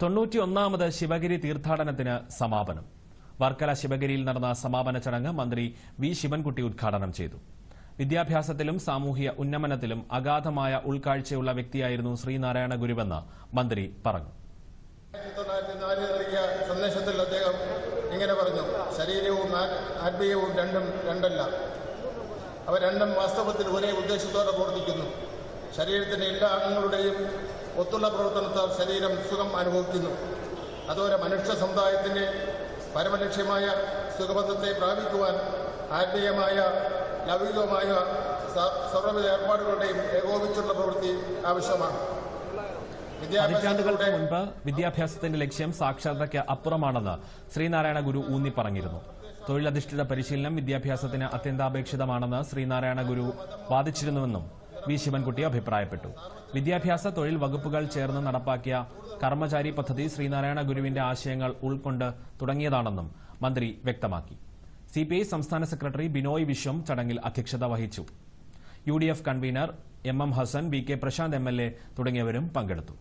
91ാമത് ശിവഗിരി തീർത്ഥാടനത്തിന് സമാപനം. വർക്കല ശിവഗിരിയിൽ നടന്ന സമാപന ചടങ്ങ് മന്ത്രി വി ശിവൻകുട്ടി ഉദ്ഘാടനം ചെയ്തു. വിദ്യാഭ്യാസത്തിലും സാമൂഹ്യ ഉന്നമനത്തിലും അഗാധമായ ഉൾക്കാഴ്ചയുള്ള വ്യക്തിയായിരുന്നു ശ്രീനാരായണ ഗുരുവെന്ന് മന്ത്രി പറഞ്ഞു. 1904 നൽകിയ സന്ദേശത്തിൽ അദ്ദേഹം ഇങ്ങനെ പറഞ്ഞു: ശരീരവും ആത്മീയവും രണ്ടല്ല, അവ രണ്ടും വാസ്തവത്തിൽ ഒരേ ഉദ്ദേശത്തോടെ പ്രവർത്തിക്കുന്നു. ശരീരത്തിന്റെ എല്ലാ അംഗങ്ങളുടെയും ഒത്തുള്ള പ്രവർത്തനത്താൽ ശരീരം സുഖം അനുഭവിക്കുന്നു. അതുപോലെ മനുഷ്യ സമുദായത്തിന്റെ പരമലക്ഷ്യമായ സുഖബന്ധത്തെ പ്രാപിക്കുവാൻ ആത്മീയമായ ലൗകികമായ സർവ്വവിധ ഏർപ്പാടുകളുടെയും ഏകോപിച്ചുള്ള പ്രവൃത്തി ആവശ്യമാണ്. പതിറ്റാണ്ടുകൾക്ക് മുൻപ് വിദ്യാഭ്യാസത്തിന്റെ ലക്ഷ്യം സാക്ഷരതയ്ക്ക് അപ്പുറമാണെന്ന് ശ്രീനാരായണ ഗുരു ഊന്നി പറഞ്ഞിരുന്നു. തൊഴിലധിഷ്ഠിത പരിശീലനം വിദ്യാഭ്യാസത്തിന് അത്യന്താപേക്ഷിതമാണെന്ന് ശ്രീനാരായണ ഗുരു വാദിച്ചിരുന്നുവെന്നും വി ശിവൻകുട്ടി അഭിപ്രായപ്പെട്ടു. വിദ്യാഭ്യാസ തൊഴിൽ വകുപ്പുകൾ ചേർന്ന് നടപ്പാക്കിയ കർമ്മചാരി പദ്ധതി ശ്രീനാരായണ ഗുരുവിന്റെ ആശയങ്ങൾ ഉൾക്കൊണ്ട് തുടങ്ങിയതാണെന്നും മന്ത്രി വ്യക്തമാക്കി. സിപിഐ സംസ്ഥാന സെക്രട്ടറി ബിനോയ് വിശ്വം ചടങ്ങിൽ അധ്യക്ഷത വഹിച്ചു. UDF convenor MM Hassan, VK Prashanth MLA തുടങ്ങിയവരും പങ്കെടുത്തു.